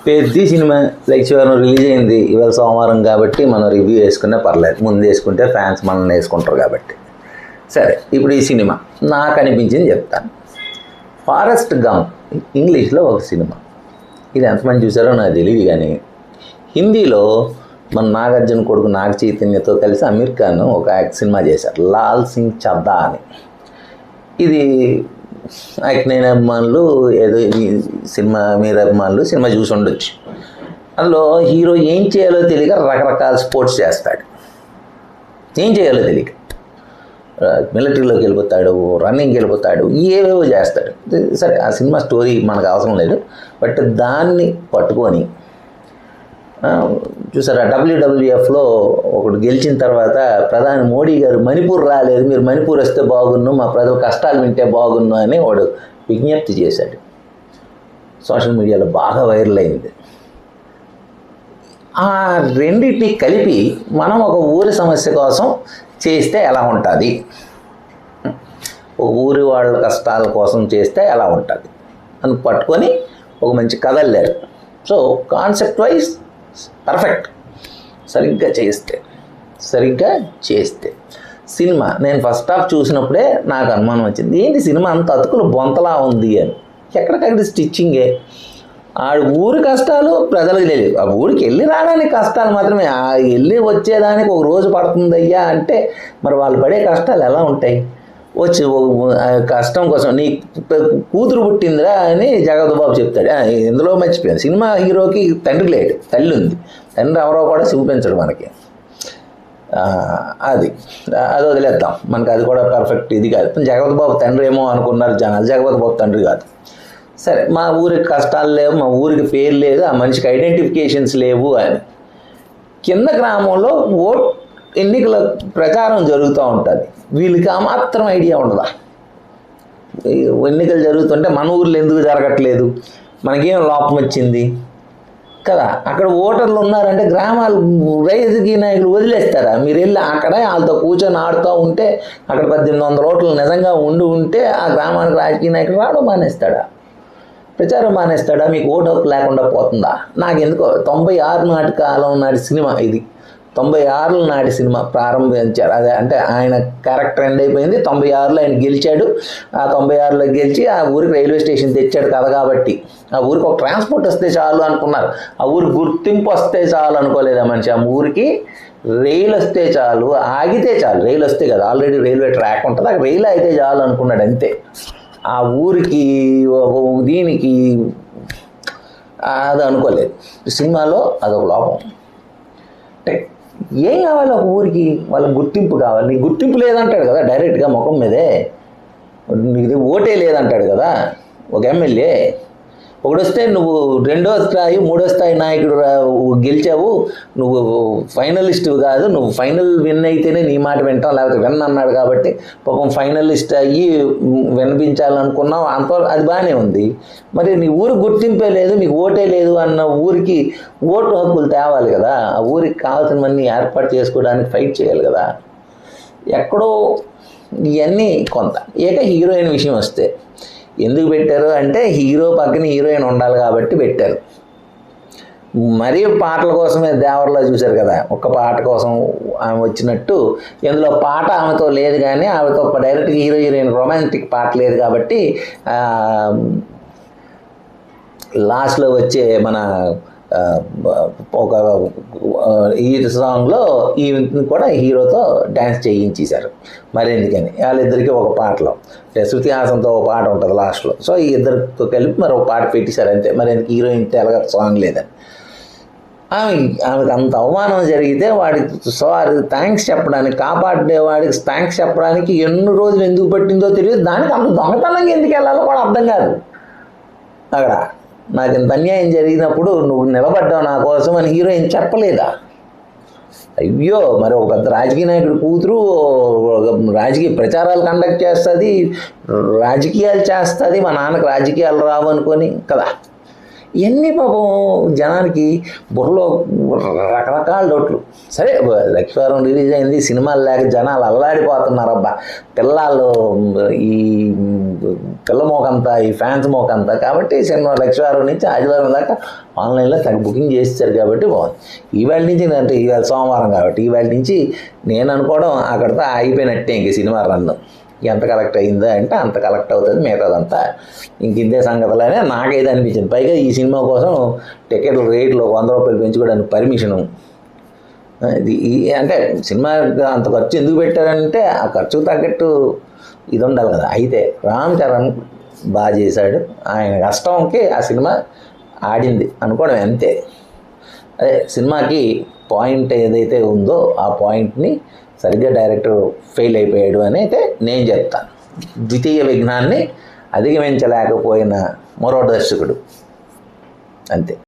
పెద్ద cinema like Shivaram release అయింది ఇవాళ సోమవారం కాబట్టి మనం రివ్యూ వేసుకునే పర్లేదు, ముందు వేసుకుంటే ఫ్యాన్స్ మనల్ని వేసుకుంటారు కాబట్టి. సరే, ఇప్పుడు ఈ సినిమా నాకు అనిపించింది చెప్తాను. ఫారెస్ట్ గంప్ ఇంగ్లీష్లో ఒక సినిమా, ఇది ఎంతమంది చూసారో నాకు తెలియదు, కానీ హిందీలో మన నాగార్జున కొడుకు నాగ చైతన్యతో కలిసి అమీర్ ఖాన్ ఒక సినిమా చేశారు, లాల్ సింగ్ చద్దా అని. ఇది నేను అభిమానులు ఏదో ఈ సినిమా మీరు అభిమానులు సినిమా చూసి ఉండొచ్చు. అందులో హీరో ఏం చేయాలో తెలియక రకరకాల స్పోర్ట్స్ చేస్తాడు, ఏం చేయాలో తెలియక మిలిటరీలోకి వెళ్ళిపోతాడు, రన్నింగ్కి వెళ్ళిపోతాడు, ఏవేవో చేస్తాడు. సరే, ఆ సినిమా స్టోరీ మనకు అవసరం లేదు, బట్ దాన్ని పట్టుకొని చూసారా, WWFలో ఒకడు గెలిచిన తర్వాత ప్రధాని మోడీ గారు మణిపూర్ రాలేదు, మీరు మణిపూర్ వస్తే బాగున్ను, మా ప్రజల కష్టాలు వింటే బాగున్ను అని వాడు విజ్ఞప్తి చేశాడు. సోషల్ మీడియాలో బాగా వైరల్ అయింది. ఆ రెండింటిని కలిపి మనం ఒక ఊరి సమస్య కోసం చేస్తే ఎలా ఉంటుంది, ఒక ఊరి వాళ్ళ కష్టాల కోసం చేస్తే ఎలా ఉంటుంది అని పట్టుకొని ఒక మంచి కథ లేరు. సో కాన్సెప్ట్ వైజ్ పర్ఫెక్ట్, సరిగ్గా చేస్తే సినిమా నేను ఫస్ట్ హాఫ్ చూసినప్పుడే నాకు అనుమానం వచ్చింది, ఏంటి సినిమా అంత అతుకులు బొంతలా ఉంది అని. ఎక్కడికక్కడ స్టిచ్చింగే, ఆ ఊరి కష్టాలు ప్రజలకు తెలియదు, ఆ ఊరికి వెళ్ళి రావడానికి కష్టాలు మాత్రమే, ఆ వెళ్ళి వచ్చేదానికి ఒక రోజు పడుతుందయ్యా అంటే మరి వాళ్ళు పడే కష్టాలు ఎలా ఉంటాయి. వచ్చి కష్టం కోసం నీ కూతురు పుట్టిందిరా అని జగపతి బాబు చెప్తాడు. ఇందులో మర్చిపోయాను, సినిమా హీరోకి తండ్రి లేడు, తల్లి ఉంది, తండ్రి ఎవరో కూడా చూపించడు మనకి. అది వదిలేద్దాం, మనకి అది కూడా పర్ఫెక్ట్ ఇది కాదు. జగపతి బాబు తండ్రి ఏమో అనుకున్నారు జనాలు, జగపతి బాబు తండ్రి కాదు. సరే, మా ఊరికి కష్టాలు లేవు, మా ఊరికి పేరు లేదు, ఆ మనిషికి ఐడెంటిఫికేషన్స్ లేవు అని. కింద గ్రామంలో ఎన్నికల ప్రచారం జరుగుతూ ఉంటుంది, వీళ్ళకి ఆ మాత్రం ఐడియా ఉండదా, ఎన్నికలు జరుగుతుంటే మన ఊర్లో ఎందుకు జరగట్లేదు, మనకేం లోపం వచ్చింది కదా. అక్కడ ఓటర్లు ఉన్నారంటే గ్రామాలు రాజకీయ నాయకులు వదిలేస్తారా, మీరు వెళ్ళి అక్కడ వాళ్ళతో కూర్చొని ఆడుతూ ఉంటే అక్కడ 1800 ఓట్లు నిజంగా ఉంటే ఆ గ్రామానికి రాజకీయ నాయకులు రావడం మానేస్తాడా, ప్రచారం మానేస్తాడా, మీకు ఓటు హక్కు లేకుండా పోతుందా. నాకు ఎందుకో 96 నాటి కాలం నాటి సినిమా ఇది, 96 నాటి సినిమా ప్రారంభించారు. అదే అంటే ఆయన క్యారెక్టర్ ఎండ్ అయిపోయింది, 96లో ఆయన గెలిచాడు, ఆ 96లో గెలిచి ఆ ఊరికి రైల్వే స్టేషన్ తెచ్చాడు కదా, కాబట్టి ఆ ఊరికి ఒక ట్రాన్స్పోర్ట్ వస్తే చాలు అనుకున్నారు, ఆ ఊరికి గుర్తింపు వస్తే చాలు అనుకోలేదు ఆ మనిషి. ఆ ఊరికి రైలు వస్తే చాలు, ఆగితే చాలు, రైలు వస్తే కదా, ఆల్రెడీ రైల్వే ట్రాక్ ఉంటుంది, ఆ రైలు అయితే చాలు అనుకున్నాడు అంతే. ఆ ఊరికి దీనికి అది అనుకోలేదు. సినిమాలో అదొక లోపం. అంటే ఏం కావాలి ఒక ఊరికి, వాళ్ళకి గుర్తింపు కావాలి. నీకు గుర్తింపు లేదంటాడు కదా డైరెక్ట్గా ముఖం మీదే, నీకు ఓటే లేదంటాడు కదా ఒక ఎమ్మెల్యే. ఒకడు వస్తే నువ్వు 2వ స్థాయి 3వ స్థాయి నాయకుడు గెలిచావు, నువ్వు ఫైనలిస్ట్ కాదు, నువ్వు ఫైనల్ విన్ అయితేనే నీ మాట వింటాం, లేకపోతే విన్ అన్నాడు కాబట్టి పాపం ఫైనలిస్ట్ అయ్యి వినిపించాలనుకున్నావు, అంత అది బాగానే ఉంది. మరి నీ ఊరికి గుర్తింపే లేదు, మీకు ఓటే లేదు అన్న ఊరికి ఓటు హక్కులు తేవాలి కదా, ఆ ఊరికి కావాల్సినవన్నీ ఏర్పాటు చేసుకోవడానికి ఫైట్ చేయాలి కదా. ఎక్కడో ఇవన్నీ కొంత. హీరోయిన్ విషయం వస్తే ఎందుకు పెట్టారు అంటే హీరో పక్కన హీరోయిన్ ఉండాలి కాబట్టి పెట్టారు. మరీ పాటల కోసమే దేవర్లో చూశారు కదా, ఒక్క పాట కోసం ఆమె వచ్చినట్టు ఇందులో పాట ఆమెతో లేదు, కానీ ఆమెతో డైరెక్ట్గా హీరోయిన్ రొమాంటిక్ పాట లేదు కాబట్టి లాస్ట్లో వచ్చే మన ఒక ఈ సాంగ్లో ఈ కూడా హీరోతో డ్యాన్స్ చేయించేశారు. మరి ఎందుకని వాళ్ళిద్దరికీ ఒక పాటలో శృతి హాసన్తో ఒక పాట ఉంటుంది లాస్ట్లో, సో ఈ ఇద్దరితో కలిపి మరి ఒక పాట పెట్టేశారు అంతే. మరి ఎందుకు హీరోయిన్ తెలగ సాంగ్ లేదని. ఆమెకు అంత అవమానం జరిగితే వాడికి సారీ థ్యాంక్స్ చెప్పడానికి, కాపాడేవాడికి థ్యాంక్స్ చెప్పడానికి ఎన్ని రోజులు ఎందుకు పట్టిందో తెలియదు. దానికి అంత దొంగతనంగా ఎందుకు వెళ్ళాలో కూడా అర్థం కాదు. అక్కడ నాకు ఇంత అన్యాయం జరిగినప్పుడు నువ్వు నిలబడ్డావు నా కోసం అని హీరోయిన్ చెప్పలేదా? అయ్యో, మరి ఒక పెద్ద రాజకీయ నాయకుడు కూతురు రాజకీయ ప్రచారాలు కండక్ట్ చేస్తుంది, రాజకీయాలు చేస్తుంది, మా నాన్నకు రాజకీయాలు రావు అనుకొని కదా. ఇవన్నీ పాపం జనానికి బుర్రలో రకరకాల డౌట్లు. సరే లక్ష్మీవారం రిలీజ్ అయింది, సినిమాలు లేక జనాలు అల్లాడిపోతున్నారబ్బా, పిల్లలు ఈ పిల్ల మోకంతా, ఈ ఫ్యాన్స్ మోకంతా, కాబట్టి సినిమా లక్ష్మీవారం నుంచి ఆదివారం దాకా ఆన్లైన్లో తగ్గ బుకింగ్ చేస్తారు కాబట్టి బాగుంది. ఈవేళ నుంచి అంటే ఈవేళ సోమవారం కాబట్టి ఈవేళ నుంచి నేను అనుకోవడం అక్కడితో అయిపోయినట్టే ఇంక సినిమా రన్ను. ఎంత కలెక్ట్ అయిందా అంటే అంత కలెక్ట్ అవుతుంది, మిగతాదంతా ఇంక ఇంతే సంగతులనే నాకైతే అనిపించింది. పైగా ఈ సినిమా కోసం టికెట్ల రేట్లు 100 రూపాయలు పెంచుకోవడానికి పర్మిషను. అంటే సినిమా అంత ఖర్చు ఎందుకు పెట్టారంటే ఆ ఖర్చుకు తగ్గట్టు ఇది ఉండాలి కదా. అయితే రామ్ చరణ్ బాగా చేశాడు, ఆయన కష్టంకి ఆ సినిమా ఆడింది అనుకోవడం అంతే. అదే సినిమాకి పాయింట్ ఏదైతే ఉందో ఆ పాయింట్ని సరిగ్గా డైరెక్టర్ ఫెయిల్ అయిపోయాడు అని అయితే నేను చెప్తాను. ద్వితీయ విఘ్నాన్ని అధిగమించలేకపోయిన మరో దర్శకుడు అంతే.